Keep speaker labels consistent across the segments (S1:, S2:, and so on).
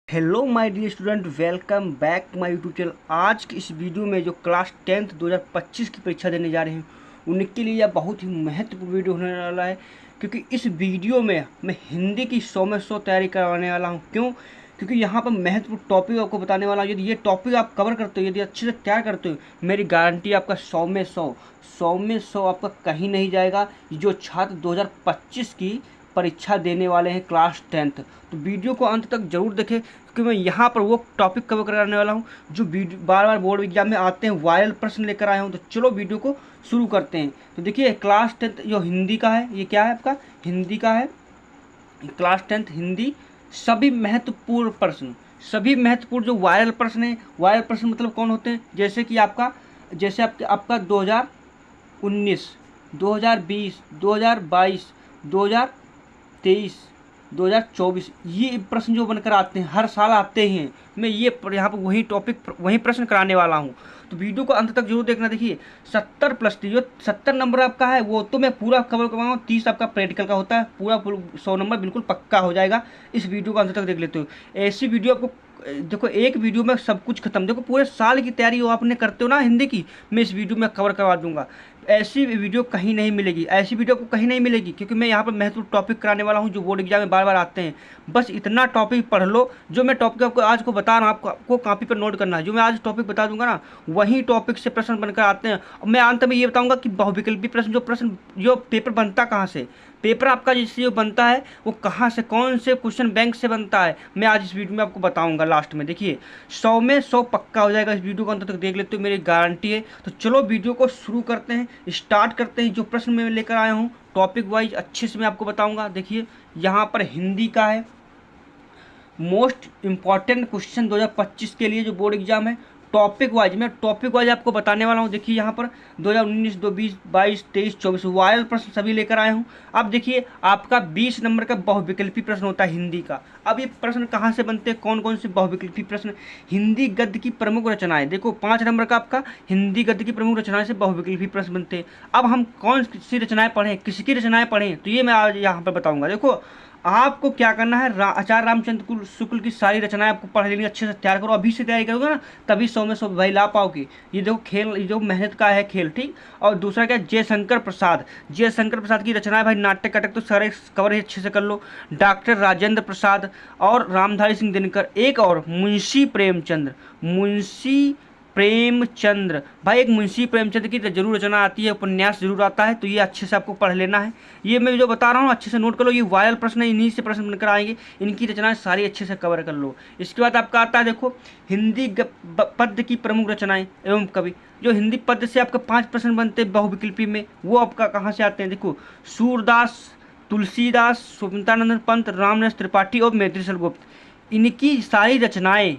S1: Hello my dear student, welcome back to my YouTube channel. आज की इस video में जो क्लास 10th 2025 की परीक्षा देने जा रहे हैं उनके लिए यह बहुत ही महत्वपूर्ण वीडियो होने वाला है, क्योंकि इस वीडियो में मैं हिंदी की 100 में 100 तैयारी करवाने वाला हूं। क्यों? क्योंकि यहाँ पर महत्वपूर्ण टॉपिक आपको बताने वाला हूँ। यदि ये टॉपिक आप कवर करते हो, यदि अच्छे से तैयार करते हो, मेरी गारंटी आपका 100 में 100 आपका कहीं नहीं जाएगा। जो छात्र 2025 की परीक्षा देने वाले हैं क्लास 10th, तो वीडियो को अंत तक जरूर देखें, क्योंकि मैं यहाँ पर वो टॉपिक कवर कराने वाला हूँ जो वीडियो बार बार बोर्ड एग्जाम में आते हैं, वायरल प्रश्न लेकर आया हूँ। तो चलो वीडियो को शुरू करते हैं। तो देखिए, क्लास 10th जो हिंदी का है, ये क्या है आपका हिंदी का है। क्लास 10th हिंदी, सभी महत्वपूर्ण प्रश्न, सभी महत्वपूर्ण जो वायरल प्रश्न है। वायरल प्रश्न मतलब कौन होते हैं? जैसे कि आपका 2019, 2020, 2022, 2023, 2024, ये प्रश्न जो बनकर आते हैं, हर साल आते हैं। मैं ये यहाँ पर वही प्रश्न कराने वाला हूँ। तो वीडियो को अंत तक जरूर देखना। देखिए, 70+3 जो 70 नंबर आपका है वो तो मैं पूरा कवर करवाऊंगा। 30 आपका प्रैक्टिकल का होता है, पूरा 100 नंबर बिल्कुल पक्का हो जाएगा। इस वीडियो को अंत तक देख लेते हो। ऐसी वीडियो आपको देखो, एक वीडियो में सब कुछ खत्म। देखो, पूरे साल की तैयारी हो आपने करते हो ना हिंदी की, मैं इस वीडियो में कवर करवा दूंगा। ऐसी वीडियो कहीं नहीं मिलेगी, ऐसी वीडियो आपको कहीं नहीं मिलेगी, क्योंकि मैं यहाँ पर महत्वपूर्ण टॉपिक कराने वाला हूँ जो बोर्ड एग्जाम में बार बार आते हैं। बस इतना टॉपिक पढ़ लो। जो मैं टॉपिक आपको आज को बता रहा हूँ, आपको कॉपी पर नोट करना है। जो मैं आज टॉपिक बता दूंगा ना, वही टॉपिक से प्रश्न बनकर आते हैं। और मैं अंत में ये बताऊंगा कि बहुविकल्पी प्रश्न जो पेपर बनता कहाँ से, पेपर आपका जिससे जो बनता है वो कहाँ से, कौन से क्वेश्चन बैंक से बनता है, मैं आज इस वीडियो में आपको बताऊंगा लास्ट में। देखिए, 100 में 100 पक्का हो जाएगा। इस वीडियो को अंत तक देख लेते हो, मेरी गारंटी है। तो चलो वीडियो को शुरू करते हैं, स्टार्ट करते हैं। जो प्रश्न मैं लेकर आया हूँ टॉपिक वाइज अच्छे से मैं आपको बताऊंगा। देखिए, यहाँ पर हिंदी का है मोस्ट इम्पॉर्टेंट क्वेश्चन 2025 के लिए जो बोर्ड एग्जाम है। टॉपिक वाइज आपको बताने वाला हूँ। देखिए, यहाँ पर 2019, 2020, 22, 23, 24 वायरल प्रश्न सभी लेकर आए हूँ। अब देखिए, आपका 20 नंबर का बहुविकल्पी प्रश्न होता है हिंदी का। अब ये प्रश्न कहाँ से बनते हैं, कौन कौन से बहुविकल्पी प्रश्न? हिंदी गद्य की प्रमुख रचनाएं। देखो, 5 नंबर का आपका हिंदी गद्य की प्रमुख रचनाएं से बहुविकल्पी प्रश्न बनते हैं। अब हम कौन सी रचनाएं पढ़ें, किसकी रचनाएं पढ़ें, तो ये मैं आज यहाँ पर बताऊँगा। देखो, आपको क्या करना है, आचार्य रामचंद्र शुक्ल की सारी रचनाएं आपको पढ़ लेनी, अच्छे से तैयार करो। अभी से तैयारी करोगे ना, तभी 100 में 100 भाई ला पाओगे। ये देखो खेल, ये जो मेहनत का है खेल, ठीक। और दूसरा क्या, जयशंकर प्रसाद की रचनाएं भाई, नाटक कटक तो सारे कवर ही अच्छे से कर लो। डॉक्टर राजेंद्र प्रसाद और रामधारी सिंह दिनकर। एक और मुंशी प्रेमचंद्र भाई, एक मुंशी प्रेमचंद्र की जरूर रचना आती है, उपन्यास जरूर आता है। तो ये अच्छे से आपको पढ़ लेना है। ये मैं जो बता रहा हूँ अच्छे से नोट कर लो। ये वायरल प्रश्न है, इन्हीं से प्रश्न बनकर आएंगे। इनकी रचनाएं सारी अच्छे से कवर कर लो। इसके बाद आपका आता है, देखो, हिंदी पद्य की प्रमुख रचनाएं एवं कवि। जो हिंदी पद्य से आपका 5 प्रश्न बनते हैं बहुविकल्पी में, वो आपका कहाँ से आते हैं? देखो, सूरदास, तुलसीदास, स्वतंत्रानंद पंत, रामदास त्रिपाठी और मैत्रेय गुप्त। इनकी सारी रचनाएं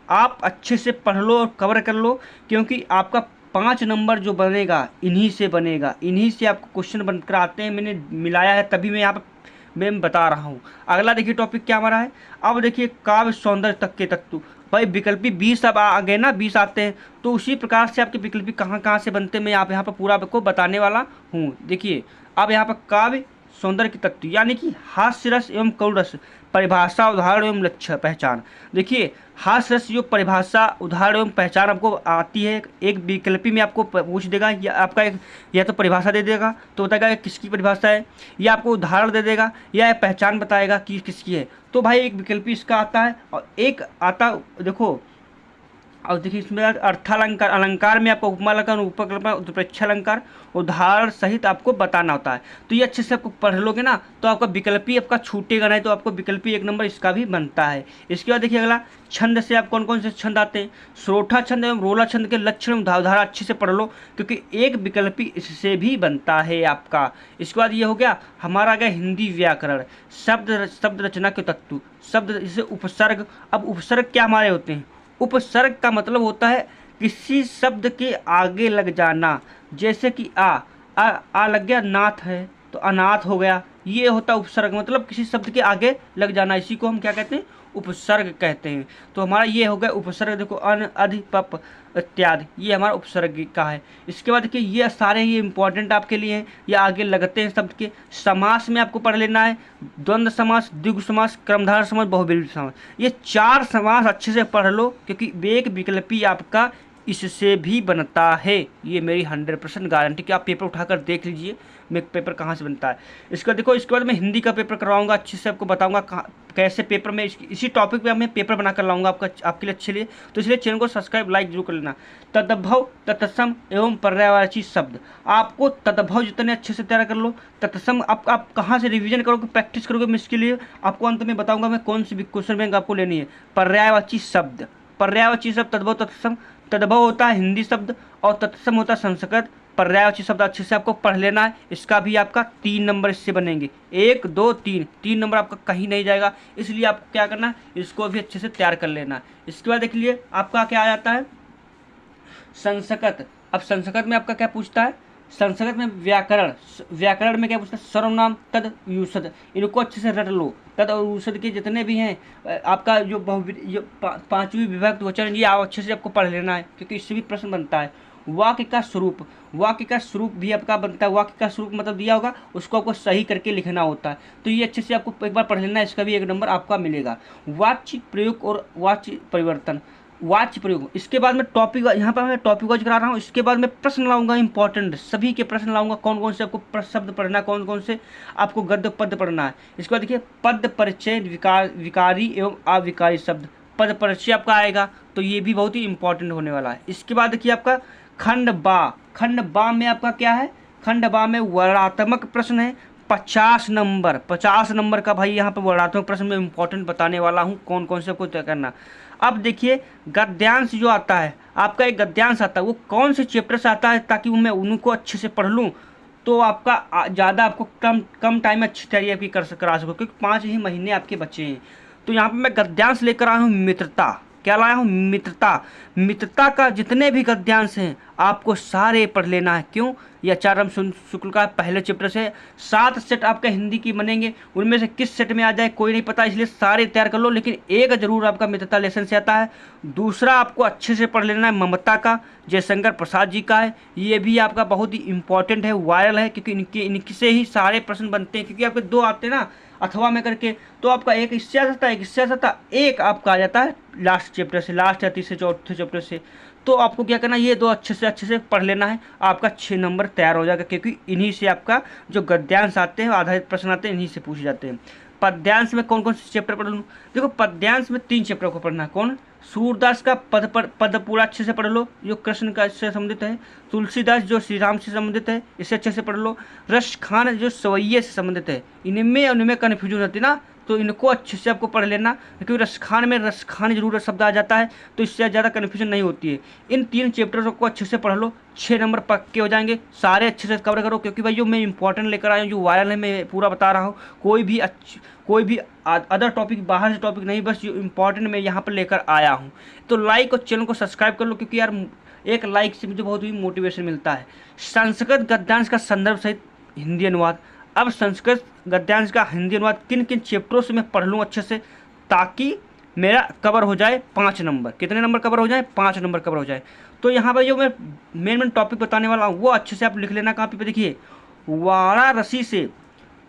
S1: आप अच्छे से पढ़ लो और कवर कर लो, क्योंकि आपका 5 नंबर जो बनेगा इन्हीं से बनेगा। इन्हीं से आपको क्वेश्चन बनकर आते हैं। मैंने मिलाया है, तभी मैं यहाँ पर मैं बता रहा हूँ। अगला देखिए टॉपिक क्या हमारा है। अब देखिए, काव्य सौंदर्य तक के तत्व। भाई विकल्पी 20 अब आ गए ना, 20 आते हैं। तो उसी प्रकार से आपके विकल्पी कहाँ कहाँ से बनते हैं, मैं आप यहाँ पर पूरा आपको बताने वाला हूँ। देखिए, अब यहाँ पर काव्य सौंदर्य के तत्व यानी कि हास्य रस एवं करुण रस, परिभाषा, उदाहरण एवं लक्ष्य पहचान। देखिए, हास्य रस जो परिभाषा, उदाहरण एवं पहचान आपको आती है, एक विकल्पी में आपको पूछ देगा, या आपका एक या तो परिभाषा दे देगा तो बताएगा किसकी परिभाषा है, या आपको उदाहरण दे देगा, या पहचान बताएगा कि किसकी है। तो भाई एक विकल्पी इसका आता है। और एक आता, देखो, और देखिए इसमें अर्थालंकार, अलंकार में आपको उपमा अलंकार, उपकल्पना, उत्प्रेक्षा अलंकार, उदाहरण सहित आपको बताना होता है। तो ये अच्छे से आपको पढ़ लोगे ना, तो आपका विकल्पी आपका छूटेगा नहीं। तो आपको विकल्पी 1 नंबर इसका भी बनता है। इसके बाद देखिए अगला, छंद से आप कौन कौन से छंद आते हैं। श्रोठा छंद एवं रोला छंद के लक्षण उदाहरण अच्छे से पढ़ लो, क्योंकि एक विकल्पी इससे भी बनता है आपका। इसके बाद ये हो गया हमारा, आ गया हिंदी व्याकरण, शब्द रचना के तत्व, शब्द जैसे उपसर्ग। अब उपसर्ग क्या हमारे होते हैं? उपसर्ग का मतलब होता है किसी शब्द के आगे लग जाना। जैसे कि आ लग गया, नाथ है तो अनाथ हो गया। ये होता है उपसर्ग, मतलब किसी शब्द के आगे लग जाना। इसी को हम क्या कहते हैं? उपसर्ग कहते हैं। तो हमारा ये हो गया उपसर्ग, देखो अन, अधि, पप इत्यादि, ये हमारा उपसर्ग का है। इसके बाद देखिए ये सारे ये इंपॉर्टेंट आपके लिए हैं, ये आगे लगते हैं शब्द के। समास में आपको पढ़ लेना है द्वंद्व समास, द्विगु समास, कर्मधारय समास, बहुब्रीहि समास। ये 4 समास अच्छे से पढ़ लो, क्योंकि एक विकल्पी आपका इससे भी बनता है। ये मेरी 100% गारंटी कि आप पेपर उठाकर देख लीजिए मैं पेपर कहाँ से बनता है। इसके बाद देखो, इसके बाद मैं हिंदी का पेपर करवाऊंगा, अच्छे से आपको बताऊंगा कैसे पेपर में इसी टॉपिक पे मैं पेपर बना कर लाऊंगा आपके लिए अच्छे लिए। तो इसलिए चैनल को सब्सक्राइब लाइक जरूर कर लेना। तद्भव, तत्सम एवं पर्यायवाची शब्द, आपको तद्भव जितने अच्छे से तैयार कर लो, तत्सम आप कहाँ से रिवीजन करोगे, प्रैक्टिस करोगे, मैं इसके लिए आपको अंत में बताऊंगा मैं कौन सी क्वेश्चन बैंक आपको लेनी है। पर्यायवाची शब्द, पर्यायवाची शब्द तद्भव तत्सम। तद्भव होता है हिंदी शब्द और तत्सम होता है संस्कृत। पर्यायवाची शब्द अच्छे से आपको पढ़ लेना है। इसका भी आपका 3 नंबर इससे बनेंगे, 1 2 3, 3 नंबर आपका कहीं नहीं जाएगा। इसलिए आपको क्या करना है, इसको भी अच्छे से तैयार कर लेना है। इसके बाद देख लीजिए आपका क्या आ जाता है, संस्कृत। अब संस्कृत में आपका क्या पूछता है, संस्कृत में व्याकरण, व्याकरण में क्या पूछता है, सर्वनाम, तद, यूषद। इनको अच्छे से रट लो। तद और यूषद के जितने भी हैं आपका जो पांचवी विभक्त वचन, ये अच्छे से आपको पढ़ लेना है, क्योंकि इससे भी प्रश्न बनता है। वाक्य का स्वरूप, वाक्य का स्वरूप भी आपका बनता है। वाक्य का स्वरूप मतलब दिया होगा, उसको आपको सही करके लिखना होता है। तो ये अच्छे से आपको एक बार पढ़ लेना है, इसका भी 1 नंबर आपका मिलेगा। वाच्य प्रयोग और वाच्य परिवर्तन, वाच्य प्रयोग। इसके बाद में टॉपिक, यहाँ पर मैं टॉपिक वाइज करा रहा हूँ। इसके बाद मैं प्रश्न लाऊंगा इंपॉर्टेंट, सभी के प्रश्न लाऊंगा, कौन कौन से आपको शब्द पढ़ना है, कौन कौन से आपको गद्य पद पढ़ना है। इसके बाद देखिए पद परिचय, विकारी एवं अविकारी शब्द, पद परिचय आपका आएगा, तो ये भी बहुत ही इंपॉर्टेंट होने वाला है। इसके बाद देखिए आपका खंड बा, खंड बा में आपका क्या है, खंड बा में वर्णात्मक प्रश्न है 50 नंबर, 50 नंबर का भाई यहाँ पर वर्णात्मक प्रश्न में इंपॉर्टेंट बताने वाला हूँ कौन कौन से आपको तय करना। अब देखिए गद्यांश जो आता है आपका, एक गद्यांश आता है, वो कौन से चैप्टर से आता है, ताकि मैं उनको अच्छे से पढ़ लूँ, तो आपका ज़्यादा आपको कम टाइम में अच्छी तैयारी आपकी करा सको, क्योंकि 5 ही महीने आपके बचे हैं। तो यहाँ पर मैं गद्यांश लेकर आया हूँ मित्रता। क्या लाया हूँ, मित्रता। मित्रता का जितने भी गद्यांश हैं आपको सारे पढ़ लेना है। क्यों, ये आचार्य शुक्ल का पहले चैप्टर से 7 सेट आपका हिंदी की बनेंगे, उनमें से किस सेट में आ जाए कोई नहीं पता, इसलिए सारे तैयार कर लो। लेकिन एक जरूर आपका मित्रता लेसन से आता है। दूसरा आपको अच्छे से पढ़ लेना है ममता का, जयशंकर प्रसाद जी का है। ये भी आपका बहुत ही इंपॉर्टेंट है, वायरल है, क्योंकि इनसे ही सारे प्रश्न बनते हैं। क्योंकि आपके 2 आते हैं ना अथवा में करके, तो आपका एक इससे आ जाता है, एक इससे आ जाता है, एक आपका आ जाता है लास्ट चैप्टर से, लास्ट या तीसरे चौथे चैप्टर से। तो आपको क्या करना है, ये 2 अच्छे से पढ़ लेना है, आपका 6 नंबर तैयार हो जाएगा। क्योंकि इन्हीं से आपका जो गद्यांश आते हैं, आधारित प्रश्न आते हैं, इन्हीं से पूछे जाते हैं। पद्यांश में कौन कौन से चैप्टर पढ़ लूँ, देखो पद्यांश में 3 चैप्टर को पढ़ना है। कौन, सूरदास का पद पूरा अच्छे से पढ़ लो, जो कृष्ण का इससे संबंधित है। तुलसीदास जो श्री राम से संबंधित है, इसे अच्छे से पढ़ लो। रस खान जो सवैये से संबंधित है, इनमें उनमें कन्फ्यूजन होती है ना, तो इनको अच्छे से आपको पढ़ लेना, क्योंकि रसखान में रसखान जरूर शब्द आ जाता है, तो इससे ज़्यादा कन्फ्यूजन नहीं होती है। इन 3 चैप्टरों को अच्छे से पढ़ लो, 6 नंबर पक्के हो जाएंगे। सारे अच्छे से कवर करो, क्योंकि भाई जो मैं इंपॉर्टेंट लेकर आया हूँ, जो वायरल है, मैं पूरा बता रहा हूँ। कोई भी अदर टॉपिक, बाहर से टॉपिक नहीं, बस जो इंपॉर्टेंट मैं यहाँ पर लेकर आया हूँ। तो लाइक और चैनल को सब्सक्राइब कर लो, क्योंकि यार एक लाइक से मुझे बहुत ही मोटिवेशन मिलता है। संस्कृत गद्यांश का संदर्भ सहित हिंदी अनुवाद। अब संस्कृत गद्यांश का हिंदी अनुवाद किन किन चैप्टरों से मैं पढ़ लूँ अच्छे से, ताकि मेरा कवर हो जाए 5 नंबर। कितने नंबर कवर हो जाए, 5 नंबर कवर हो जाए। तो यहाँ पर जो मैं मेन टॉपिक बताने वाला हूँ वो अच्छे से आप लिख लेना कॉपी पे। देखिए वाराणसी से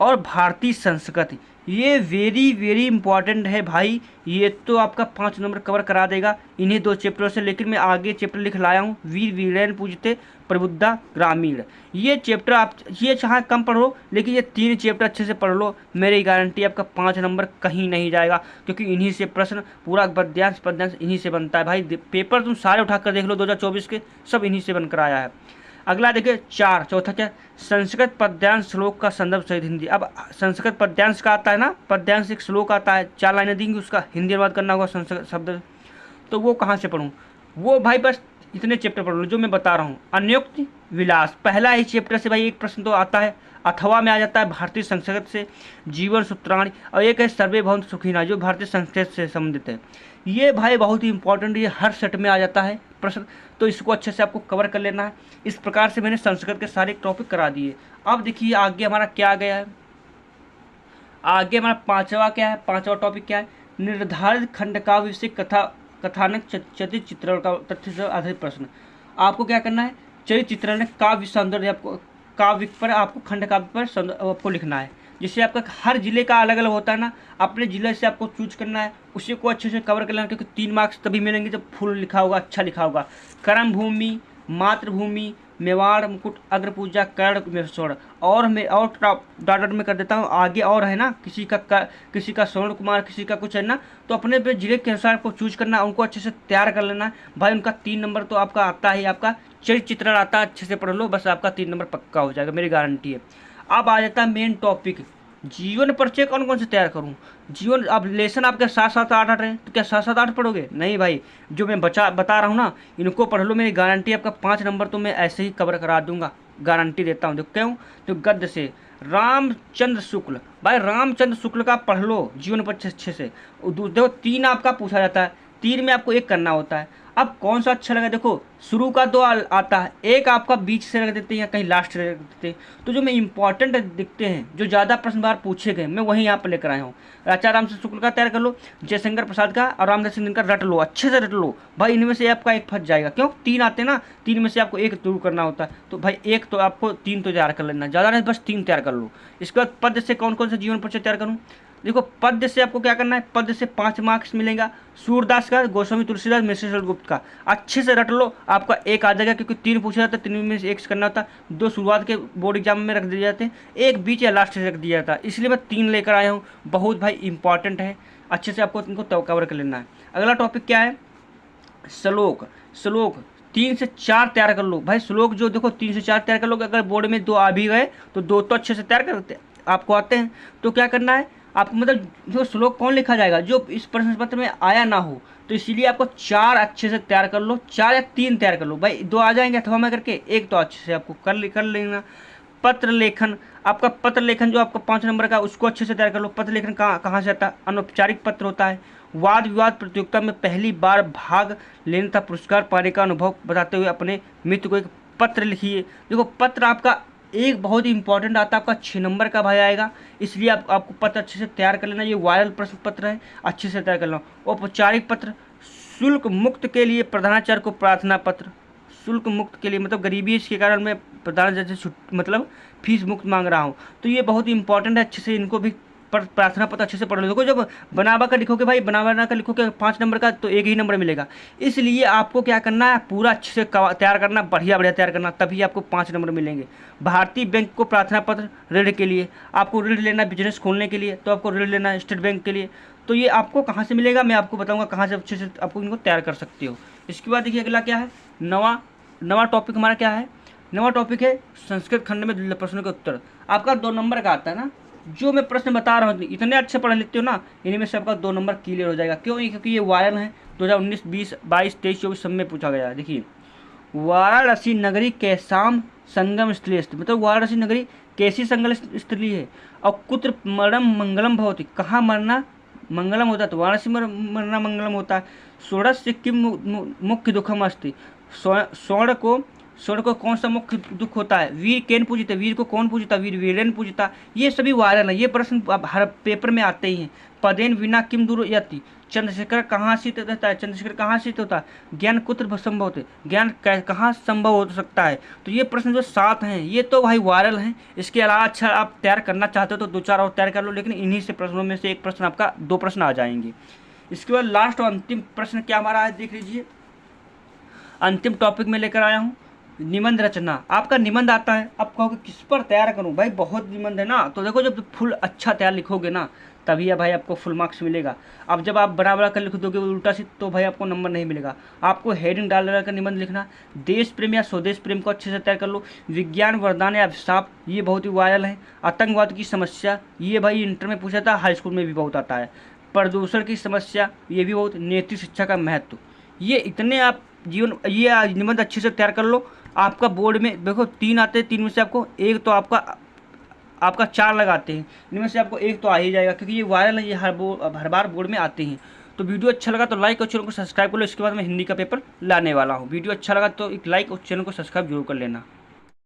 S1: और भारतीय संस्कृति, ये वेरी इंपॉर्टेंट है भाई। ये तो आपका 5 नंबर कवर करा देगा इन्हीं 2 चैप्टरों से। लेकिन मैं आगे चैप्टर लिख लाया हूँ, वीर वीरेन पूजते प्रबुद्धा ग्रामीण। ये चैप्टर आप ये चाहे कम पढ़ो, लेकिन ये 3 चैप्टर अच्छे से पढ़ लो, मेरी गारंटी आपका 5 नंबर कहीं नहीं जाएगा। क्योंकि इन्हीं से प्रश्न, पूरा गद्यांश पद्यांश इन्हीं से बनता है भाई। पेपर तुम सारे उठा कर देख लो 2024 के, सब इन्हीं से बनकर आया है। अगला देखिए चौथा क्या, संस्कृत पद्यांश श्लोक का संदर्भ सहित हिंदी। अब संस्कृत पद्यांश का आता है ना, पद्यांश एक श्लोक आता है, 4 लाइनें देंगी, उसका हिंदी अनुवाद करना होगा संस्कृत शब्द। तो वो कहाँ से पढ़ूँ, वो भाई बस इतने चैप्टर पढ़ लो जो मैं बता रहा हूँ। अन्योक्ति विलास, पहला ही चैप्टर से भाई एक प्रश्न तो आता है, अथवा में आ जाता है भारतीय संस्कृत से, जीवन सूत्राणी, और एक है सर्वे भवन्तु सुखिनः, जो भारतीय संस्कृत से संबंधित है। ये भाई बहुत ही इंपॉर्टेंट, ये हर सेट में आ जाता है प्रश्न, तो इसको अच्छे से आपको कवर कर लेना है। इस प्रकार से मैंने संस्कृत के सारे टॉपिक करा दिए। अब देखिए आगे हमारा क्या आ गया है, आगे हमारा 5वां क्या है, 5वां टॉपिक क्या है, निर्धारित खंडकाव्य से कथानक चरित्र चित्रण का तथ्य से आधारित प्रश्न। आपको क्या करना है, चरित्र चित्रण काव्य सौंदर्य, आपको काव्य पर आपको खंड काव्य पर आपको लिखना है। जैसे आपका हर जिले का अलग अलग होता है ना, अपने जिले से आपको चूज करना है, उसी को अच्छे से कवर करना है, क्योंकि 3 मार्क्स तभी मिलेंगे जब फुल लिखा होगा, अच्छा लिखा होगा। कर्म भूमि, मातृभूमि, मेवाड़, मुकुट, अग्रपूजा, कर्ण, मेवाड़। और मैं और डॉट में कर देता हूँ आगे, और है ना, किसी का स्वर्ण कुमार, किसी का कुछ है ना, तो अपने पे जिले के अनुसार आपको चूज करना है, उनको अच्छे से तैयार कर लेना है भाई। उनका 3 नंबर तो आपका आता ही, आपका चरित्र चित्रण आता है, अच्छे से पढ़ लो, बस आपका 3 नंबर पक्का हो जाएगा, मेरी गारंटी है। अब आ जाता है मेन टॉपिक, जीवन परिचय कौन कौन से तैयार करूं। जीवन, अब लेसन आपके 7-7 8-8 हैं, तो क्या 7-7 8 पढ़ोगे? नहीं भाई, जो मैं बता रहा हूँ ना, इनको पढ़ लो, मेरी गारंटी। आपका 5 नंबर तो मैं ऐसे ही कवर करा दूंगा, गारंटी देता हूँ। देखो क्यों, तो गद्य से रामचंद्र शुक्ल, भाई रामचंद्र शुक्ल का पढ़ लो जीवन परिचय अच्छे से। देखो 3 आपका पूछा जाता है, 3 में आपको 1 करना होता है। अब कौन सा अच्छा लगा, देखो शुरू का 2 आता है, 1 आपका बीच से रख देते हैं या कहीं लास्ट से रख देते हैं। तो जो मैं इंपॉर्टेंट दिखते हैं, जो ज़्यादा प्रश्न बार पूछे गए, मैं वहीं यहाँ पर लेकर आया हूँ। राजा रामचंद्र शुक्ल का तैयार कर लो, जयशंकर प्रसाद का और रामदास सिंह का रट लो, अच्छे से रट लो भाई। इनमें से आपका 1 फंस जाएगा, क्यों, 3 आते हैं ना, 3 में से आपको 1 जरूर करना होता है। तो भाई 1 तो आपको 3 तो तैयार कर लेना, ज़्यादा नहीं, बस 3 तैयार कर लो। इसके बाद पद्य से कौन कौन से जीवन परिचय तैयार करूँ। देखो पद्य से आपको क्या करना है, पद्य से 5 मार्क्स मिलेगा, सूरदास का, गोस्वामी तुलसीदास, मिश्र गुप्त का, अच्छे से रट लो, आपका 1 आ जाएगा, क्योंकि 3 पूछा जाता है, 3 में से 1 करना होता है। 2 शुरुआत के बोर्ड एग्जाम में रख दिए जाते हैं, 1 बीच या लास्ट से रख दिया जाता है, इसलिए मैं 3 लेकर आया हूँ। बहुत भाई इंपॉर्टेंट है, अच्छे से आपको इनको कवर कर लेना है। अगला टॉपिक क्या है, श्लोक। 3 से 4 तैयार कर लो भाई, श्लोक जो देखो 3 से 4 तैयार कर लो। अगर बोर्ड में 2 आ भी गए तो 2 तो अच्छे से तैयार करते आपको आते हैं। तो क्या करना है आपको, मतलब जो श्लोक कौन लिखा जाएगा, जो इस प्रश्न पत्र में आया ना हो, तो इसीलिए आपको 4 अच्छे से तैयार कर लो, 4 या 3 तैयार कर लो भाई। 2 आ जाएंगे अथवा में करके, 1 तो अच्छे से आपको कर लेना। पत्र लेखन, आपका पत्र लेखन जो आपका 5 नंबर का, उसको अच्छे से तैयार कर लो। पत्र लेखन कहाँ से आता है, अनौपचारिक पत्र होता है। वाद विवाद प्रतियोगिता में पहली बार भाग लेने तथा पुरस्कार पाने का अनुभव बताते हुए अपने मित्र को एक पत्र लिखिए। देखो पत्र आपका एक बहुत ही इंपॉर्टेंट आता है, आपका 6 नंबर का भाई आएगा, इसलिए आपको पत्र अच्छे से तैयार कर लेना। ये वायरल प्रश्न पत्र है, अच्छे से तैयार कर लेना। औपचारिक पत्र, शुल्क मुक्त के लिए प्रधानाचार्य को प्रार्थना पत्र, शुल्क मुक्त के लिए मतलब गरीबी के कारण मैं प्रधानाचार्य से मतलब फीस मुक्त मांग रहा हूँ, तो ये बहुत ही इंपॉर्टेंट है, अच्छे से इनको भी प्रार्थना पत्र अच्छे से पढ़ लो। देखो जब बनावा का लिखोगे भाई, बनावा का लिखोगे 5 नंबर का, तो 1 ही नंबर मिलेगा, इसलिए आपको क्या करना है, पूरा अच्छे से तैयार करना, बढ़िया तैयार करना, तभी आपको 5 नंबर मिलेंगे। भारतीय बैंक को प्रार्थना पत्र ऋण के लिए, आपको ऋण लेना बिजनेस खोलने के लिए, तो आपको ऋण लेना है स्टेट बैंक के लिए, तो ये आपको कहाँ से मिलेगा मैं आपको बताऊँगा, कहाँ से अच्छे से आपको इनको तैयार कर सकते हो। इसके बाद देखिए अगला क्या है, नवा टॉपिक हमारा क्या है, नवा टॉपिक है संस्कृत खंड में प्रश्नों के उत्तर। आपका 2 नंबर का आता है ना, जो मैं प्रश्न बता रहा हूँ इतने अच्छे पढ़ लेते हो ना, इनमें से आपका 2 नंबर क्लियर हो जाएगा। क्यों, क्योंकि ये वायरल है, 2019, 20, 22, 23, 24 सब में पूछा गया है। देखिए वाराणसी नगरी कैसाम संगम स्थली, मतलब वाराणसी नगरी कैसी संगम स्थली है, और कुत्र मरणम मंगलम भवती, कहाँ मरना मंगलम होता है, तो वाराणसी में मरना मंगलम होता है। षोडश से किम मुख्य दुखम अस्ति, स्वर्ण को कौन सा मुख्य दुख होता है, वीर केन पूजिता, वीर को कौन पूजिता, वीर वीरेन पूजिता, ये सभी वायरल है, ये प्रश्न हर पेपर में आते ही हैं। पदेन विना किम दूर यति, चंद्रशेखर कहाँ स्थित रहता है, चंद्रशेखर कहाँ स्थित होता है, ज्ञान कुत्र संभव होते, ज्ञान कहाँ संभव हो सकता है। तो ये प्रश्न जो 7 हैं ये तो भाई वायरल हैं। इसके अलावा अच्छा आप तैयार करना चाहते हो तो 2-4 और तैयार कर लो, लेकिन इन्हीं से प्रश्नों में से एक प्रश्न आपका 2 प्रश्न आ जाएंगे। इसके बाद लास्ट और अंतिम प्रश्न क्या हमारा है, देख लीजिए। अंतिम टॉपिक में लेकर आया हूँ निबंध रचना। आपका निबंध आता है, आप कहोगे किस पर तैयार करूं भाई, बहुत निबंध है ना, तो देखो जब फुल अच्छा तैयार लिखोगे ना तभी भाई आपको फुल मार्क्स मिलेगा। अब जब आप बड़ा कर लिख दोगे उल्टा सीध, तो भाई आपको नंबर नहीं मिलेगा। आपको हेडिंग डाल कर निबंध लिखना। देश प्रेम या स्वदेश प्रेम को अच्छे से तैयार कर लो। विज्ञान वरदान या अभिशाप, ये बहुत ही वायरल है। आतंकवाद की समस्या, ये भाई इंटर में पूछा था, हाई स्कूल में भी बहुत आता है। प्रदूषण की समस्या, ये भी बहुत। नेतृत्व शिक्षा का महत्व, ये इतने आप ये निबंध अच्छे से तैयार कर लो। आपका बोर्ड में देखो 3 आते हैं, 3 में से आपको 1 तो आपका 4 लगाते हैं, इनमें से आपको 1 तो आ ही जाएगा, क्योंकि ये वायरल है, ये हर बार बोर्ड में आते हैं। तो वीडियो अच्छा लगा तो लाइक और चैनल को सब्सक्राइब कर लो। इसके बाद मैं हिंदी का पेपर लाने वाला हूँ। वीडियो अच्छा लगा तो एक लाइक और चैनल को सब्सक्राइब जरूर कर लेना।